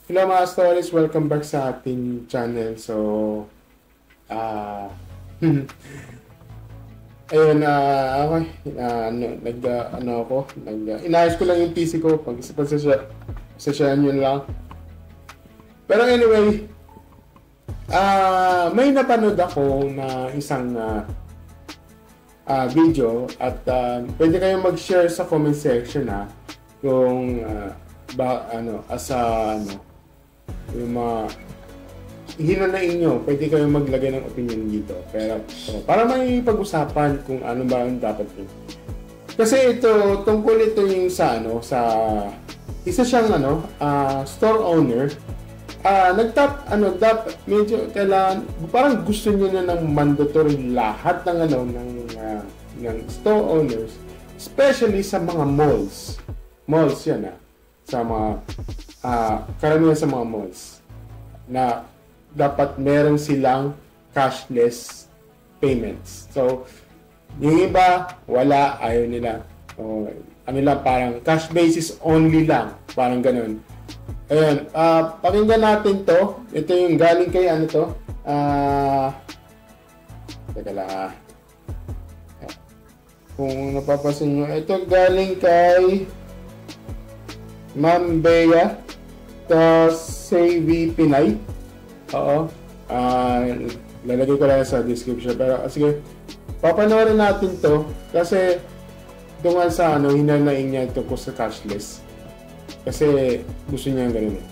Hello mga stories, welcome back sa ating channel. So, ah, ayun, ako, inayos ko lang yung PC ko, pasensyahan yun lang. Pero anyway, may napanood ako na isang video at pwede kayong mag-share sa comment section kung yung mga hinanain nyo, pwede kayong maglagay ng opinion dito. Pero para may pag-usapan kung ano ba ang dapat yun. Kasi tungkol ito yung sa isa siyang store owner. Medyo kailangan, parang gusto niya na ng mandatory lahat ng store owners, especially sa mga malls. Malls yan sa mga karamihan sa mga malls na dapat meron silang cashless payments. So, yung iba, wala, ayaw nila. O, parang cash basis only lang. Parang ganun. Ayan, pakinggan natin to. Ito yung galing kay teka lang. Kung napapasin nyo, ito galing kay Ma'am Bea Savvy Pinay. Oo. Lalagay ko lang sa description. Pero sige, papanoorin natin to kasi tungal sa hinanain niya ito ko sa cashless. Kasi gusto niya ganun eh.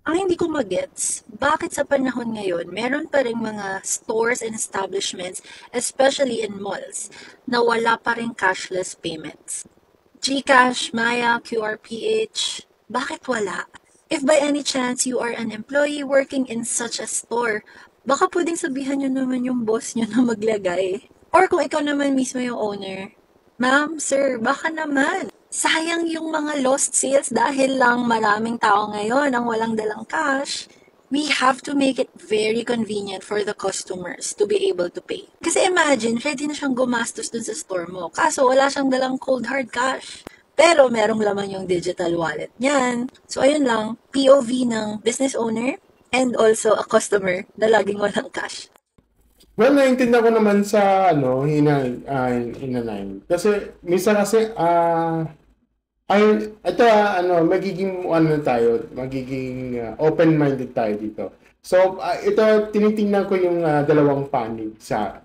Ang hindi ko magets, bakit sa panahon ngayon, meron pa rin mga stores and establishments, especially in malls, na wala pa rin cashless payments. GCash, Maya, QRPH, bakit wala? If by any chance you are an employee working in such a store, baka pwedeng sabihan nyo naman yung boss nyo na maglagay. Or kung ikaw naman mismo yung owner, ma'am, sir, baka naman. Sayang yung mga lost sales dahil lang maraming tao ngayon ang walang dalang cash. We have to make it very convenient for the customers to be able to pay. Kasi imagine, ready na siyang gumastos dun sa store mo. Kaso wala siyang dalang cold hard cash. Pero merong laman yung digital wallet niyan. So ayun lang, POV ng business owner and also a customer na laging walang cash. Well, naiintindihan ko naman sa hinanain. Kasi minsan kasi magiging open-minded tayo dito. So, ito, tinitingnan ko yung dalawang panig sa,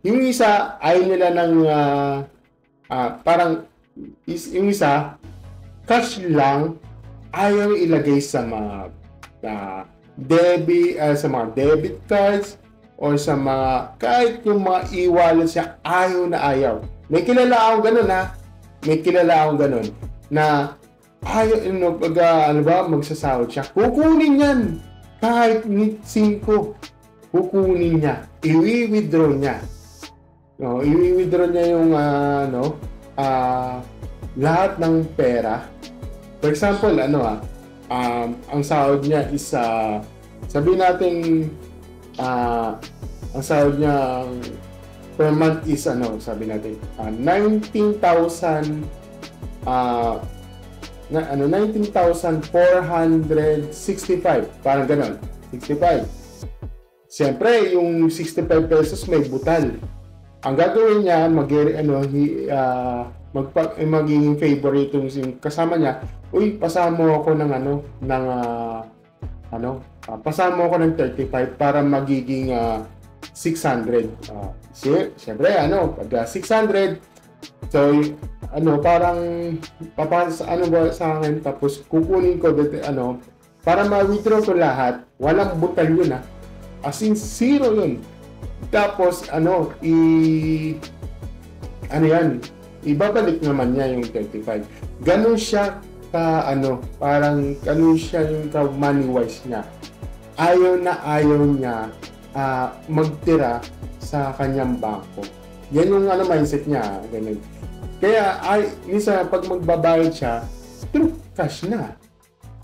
yung isa, ayaw nila ng, yung isa, cash lang, ayaw ilagay sa mga, debit cards, or sa mga, kahit yung mga e-wallet siya, ayaw na ayaw. May kilala akong ganun May kilala akong ganun na ayaw, magsasahod siya. Kukunin yan. Kahit 5, kukunin niya. I-withdraw niya. No, i-withdraw niya yung lahat ng pera. For example, ang sahod niya is sabihin natin ang sahod niya per month is sabi natin 19,465 parang ganon 65. Siyempre yung 65 pesos may butal. Ang gagawin niya magiging favorite yung kasama niya. Uy, pasama ako ng pasama ako ng 35 para magiging 600. Siyempre, pag 600, so, parang sa akin, tapos kukunin ko, para ma-withdraw ko lahat, walang butal yun, as in, zero yun. Tapos, ibabalik naman niya yung 35. Ganun siya parang ganun siya yung money-wise niya. Ayaw niya magtira sa kanyang bangko. Yan yung mindset niya, ganun. Kaya minsan pag magbabayad siya, through cash na.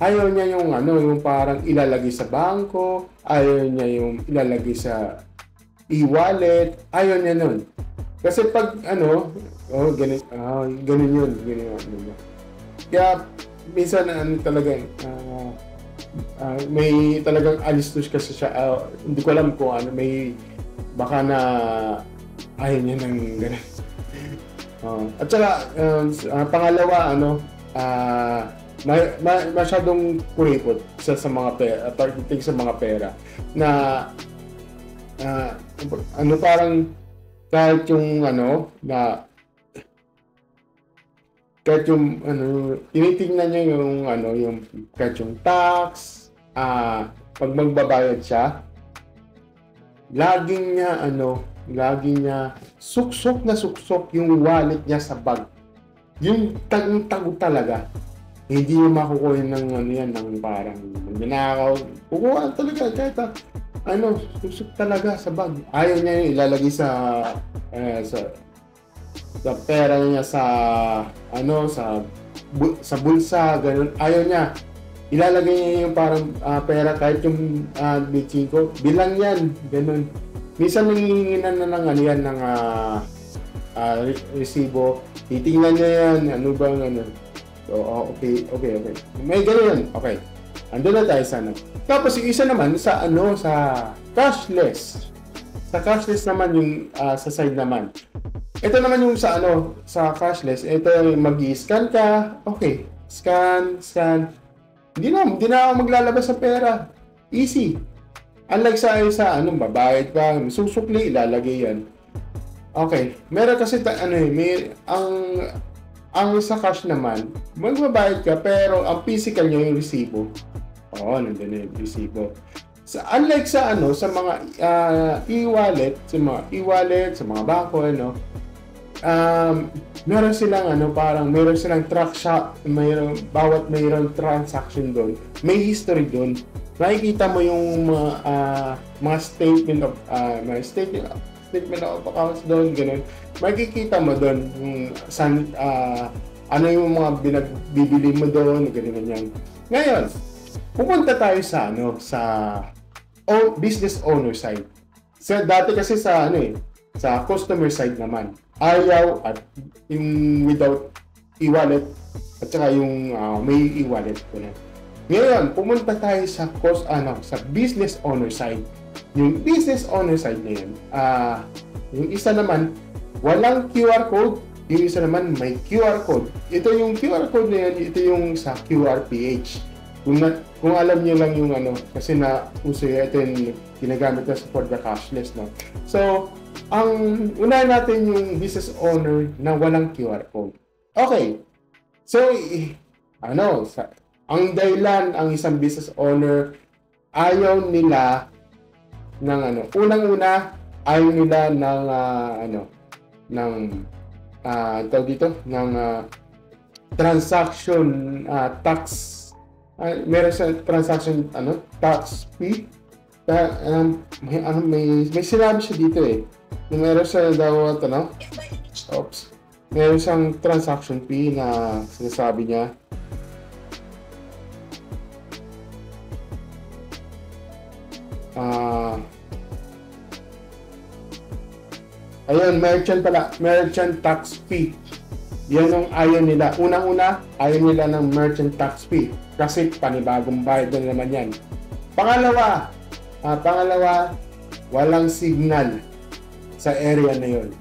Ayaw niya yung parang ilalagay sa bangko, ayaw niya yung ilalagay sa e-wallet, ayaw niya nun. Kasi pag ano, ganun yun, kaya minsan ano talaga, may talagang alistos kasi siya, hindi ko alam kung ano, may baka na ayaw niya ng ganun. At saka, pangalawa, ano, masyadong kuripot sa mga pera, targeting sa mga pera, na, ano, parang, kahit yung, ano, kahit yung, ano, tinitingnan niya yung, ano, yung, kahit yung tax, pag magbabayad siya, laging niya suksok na suksok yung wallet niya sa bag. Yung tagong-tago talaga. Hindi niya makukuha ng ano yan, ng parang nanakaw. Kukuha talaga kahit ano, susok talaga sa bag. Ayaw niya yung ilalagay sa pera niya sa ano, sa bulsa, ganun. Ayaw niya. Ilalagay niya yung parang pera kahit yung bitchin ko. Bilang yan, ganun. Minsan nanginginan na ng ano yan, ng resibo. Titingnan niya yan, ano bang ano. So, okay. May ganun. Okay. Andun na tayo sa ano. Tapos yung isa naman sa ano, sa cashless. Sa cashless naman yung sa side naman. Ito naman yung sa ano, sa cashless. Ito yung mag-i-scan ka. Okay. Scan. Hindi na ako maglalabas sa pera. Easy. Unlike sa ano, babayad ka, susukli, ilalagay yan. Okay. Meron kasi ang sa cash naman, magbabayad ka pero ang physical nyo yung resibo. Nandun na yung resibo. Unlike sa ano, sa mga e-wallet, sa mga bangko, ano, meron silang ano, parang meron silang bawat mayroong transaction doon, may history doon. Makikita mo yung mga statement of accounts doon, ganun. Makikita mo doon yung ano yung mga bibili mo doon, ganyan. Ngayon, pupunta tayo sa ano, sa business owner side. Dati kasi sa ano sa customer side naman, ayaw at yung without e-wallet at saka yung may e-wallet ko na. Ngayon, pumunta tayo sa sa business owner side. Yung business owner side na yun, yung isa naman, walang QR code. Yung isa naman, may QR code. Ito yung QR code na yun, ito yung sa QRPH. Kung alam niyo lang yung ano, kasi uso ito yung ginagamit na for the cashless, no? So, unahin natin yung business owner na walang QR code. Okay. So, ang dahilan, ang isang business owner, ayaw nila ng ano, unang-una, ayaw nila ng transaction tax. Meron sa transaction tax fee. May sinabi siya dito meron siya daw meron siyang transaction fee na sinasabi niya. Ayun, merchant tax fee. Yan ang ayaw nila. Unang-una, ayaw nila ng merchant tax fee. Kasi panibagong bayad na naman yan. Pangalawa, walang signal sa area na yun.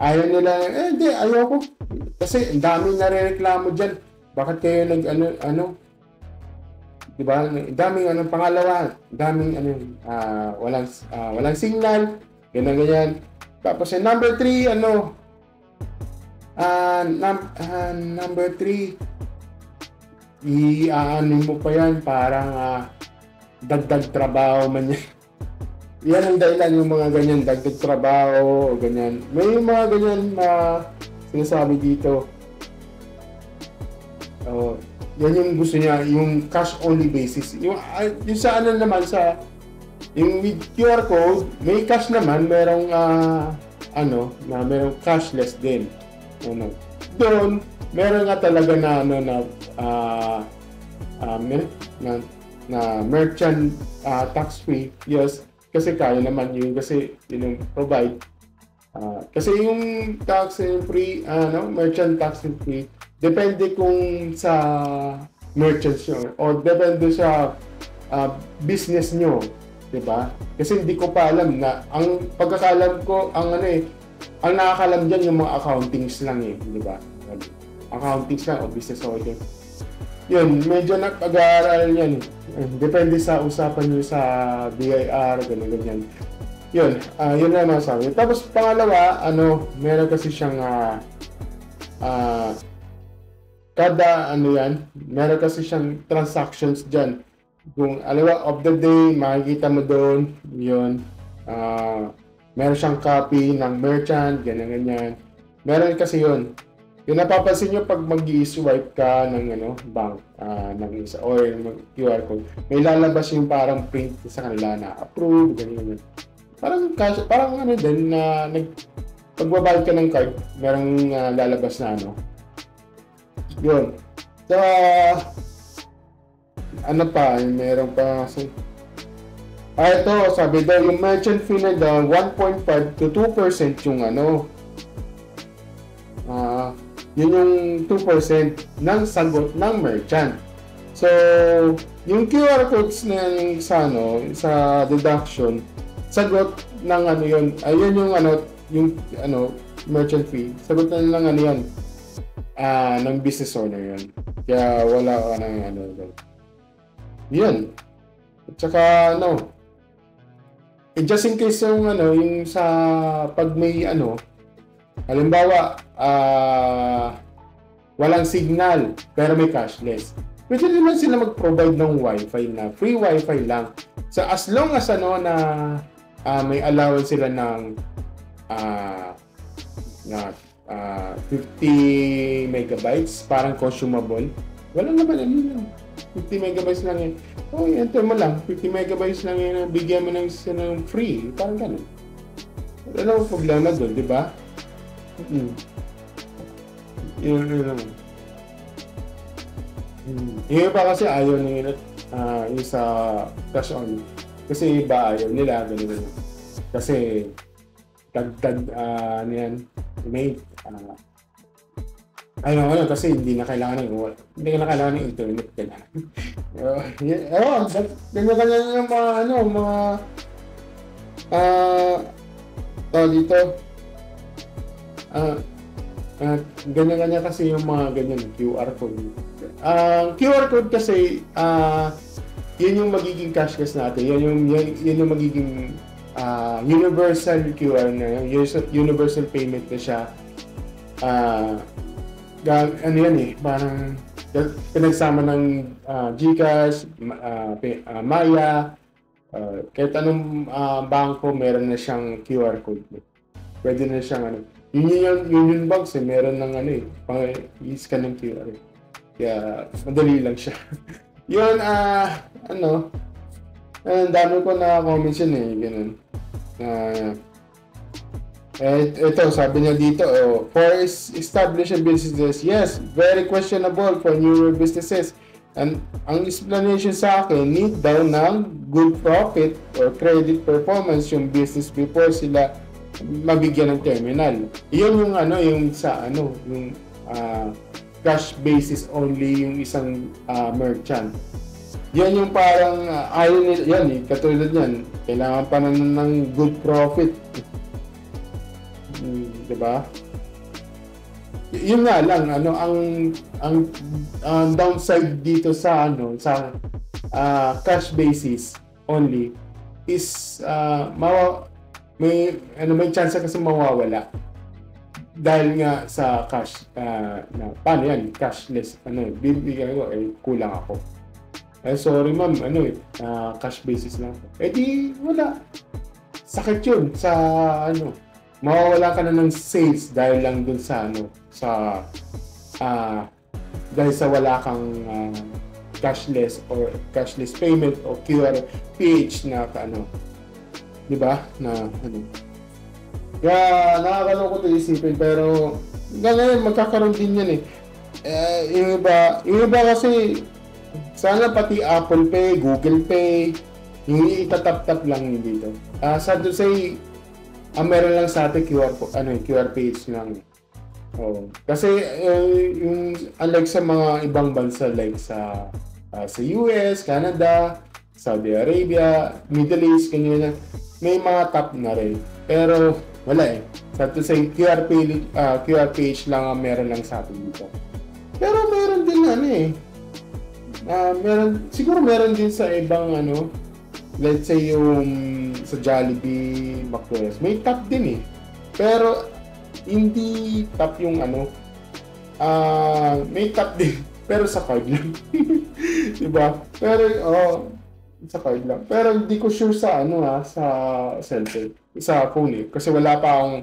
Ayaw nila, hindi, ayaw ko. Kasi ang daming narereklamo dyan. Bakit kayo diba? Daming pangalawa, walang signal, ganyan. Tapos number 3, number 3, i-aanin mo pa yan, parang dagdag trabaho man yan. Yan ang dahilan yung mga ganyan, dagdag trabaho, ganyan. May mga ganyan na sinasabi dito. Yan yung gusto niya, yung cash only basis. Yung sa ano naman, yung with QR code, may cash naman, merong merong cashless din. Doon, meron nga talaga na merchant tax fee. Yes, kasi kaya naman yun, kasi yun yung provide. Kasi yung tax and free, merchant tax and free, depende kung sa merchants nyo o depende sa business nyo, 'di ba? Kasi hindi ko pa alam na ang pagkakalam ko ang nakakalam diyan yung mga accountings lang 'di ba? Accountings lang o business owner. Yun, medyo nag-aaral yan. Depende sa usapan nyo sa BIR, ganyan. Yun, yun na masabi. Tapos pangalawa, meron kasi siyang meron kasi siyang transactions dyan. Kung of the day, makikita mo doon, yun, meron siyang copy ng merchant, ganyan. Meron kasi yun. Yung napapansin nyo pag mag-i-swipe ka ng bank, ng isa or QR code, may lalabas yung parang print sa kanila na approve, ganyan. Parang din na pagbabayad ka ng card, merong lalabas na Yun. So, meron pa kasi. Ito, sabi daw, yung merchant fee na daw, 1.5 to 2% yung yun yung 2% ng sagot ng merchant. So, yung QR codes na sa deduction, sagot ng yun, ayun yung merchant fee, sagot na lang yun, ng business owner yun. Kaya wala ka ng yun. At saka just in case yung sa pag may halimbawa, walang signal pero may cashless. Pwede naman sila mag-provide ng wifi na free wifi lang. So as long as na may allowance sila ng 50 megabytes parang consumable. Wala naman 50 megabytes lang yun. Enter mo lang. 50 megabytes lang yun. Bigyan mo ng free. Parang ganun. Wala naman problema doon, di ba? Yun lang. Yung iba kasi ayaw nila yung sa cash on. Kasi iba ayaw nila, ganun. Kasi dagdag may kasi hindi na kailangan ng internet kailangan. Ganyan yung mga dito. Ganyan kasi yung mga ganyan QR code. QR code kasi yun yung magiging cashless natin. Yun yung magiging universal QR na universal payment na siya. Parang pinagsama ng GCash, Maya, kahit anong bangko meron na siyang QR code. Pwede na siyang Union Banks meron ng pang i-scan ng QR. Kaya madali lang siya. Yun, ang dami ko na comments yun ganun. Ito, sabi niya dito, for established businesses, yes, very questionable for newer businesses. And ang explanation sa akin, need daw ng good profit or credit performance yung business before sila mabigyan ng terminal. Yun yung yung cash basis only yung isang merchant. Yan yung parang ayaw nila, katulad yan, kailangan pa ng good profit. Diba? Yun nga lang, ang downside dito sa cash basis only is may chance kasi mawawala dahil nga sa cash paano yan, cashless bibigyan ko kulang ako sorry ma'am cash basis lang di wala, sakit yun sa mawawala ka na ng sales dahil lang dun sa dahil sa wala kang cashless or cashless payment o QR PH na di ba? Kaya nakakalungkot isipin pero ngayon magkakaroon din yan yung iba kasi sana pati Apple Pay, Google Pay yung itatap-tap lang dito. Sad to say Ang meron lang sa atin QR page lang. Oh, kasi yung unlike sa mga ibang bansa like sa US, Canada, Saudi Arabia, Middle East, kanina may mga top na rin. Pero wala eh. Sa to say QR page lang ang meron lang sa atin dito. Pero meron din siguro meron din sa ibang let's say yung sa Jollibee, McDonald's, may top din eh. Pero hindi top yung may top din pero sa card lang. Diba? Pero sa card lang. Pero hindi ko sure sa sa cellphone, sa phone eh. Kasi wala pa akong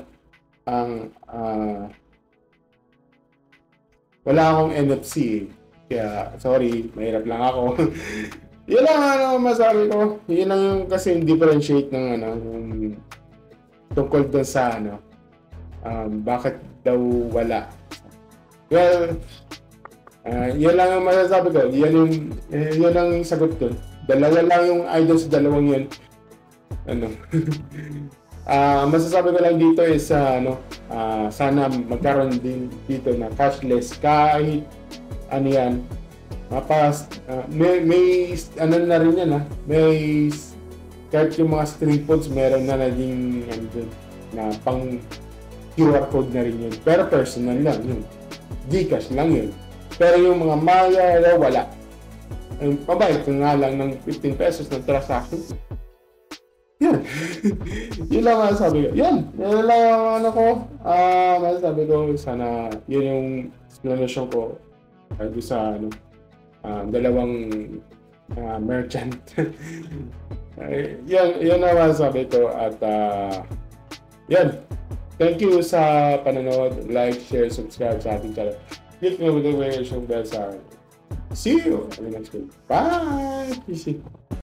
wala akong NFC eh. Kaya sorry, mahirap lang ako. Yun lang masabi ko. Yun lang yung kasi yung differentiate ng yung tungkol doon sa bakit daw wala. Well, yun lang yung masasabi ko. Yun lang yung sagot doon. Dalawa lang yung idol sa dalawang yun. Masasabi ko lang dito is sana magkaroon din dito na cashless kahit yan. May na rin yan may kahit yung mga street foods meron na naging na pang QR code na rin yun. Pero personal lang yun. Gcash lang yun. Pero yung mga Maya, wala. Pabayad ko nga lang ng 15 pesos ng transaction. Yan. Yun lang masasabi ko. Yan lang masasabi ko. Sana yun yung explanation ko sa dalawang merchant. Yan na masasabi ko. At yan. Thank you sa panonood. Like, share, subscribe sa ating channel. Click the notification bell sa akin. See you in the next video. Bye!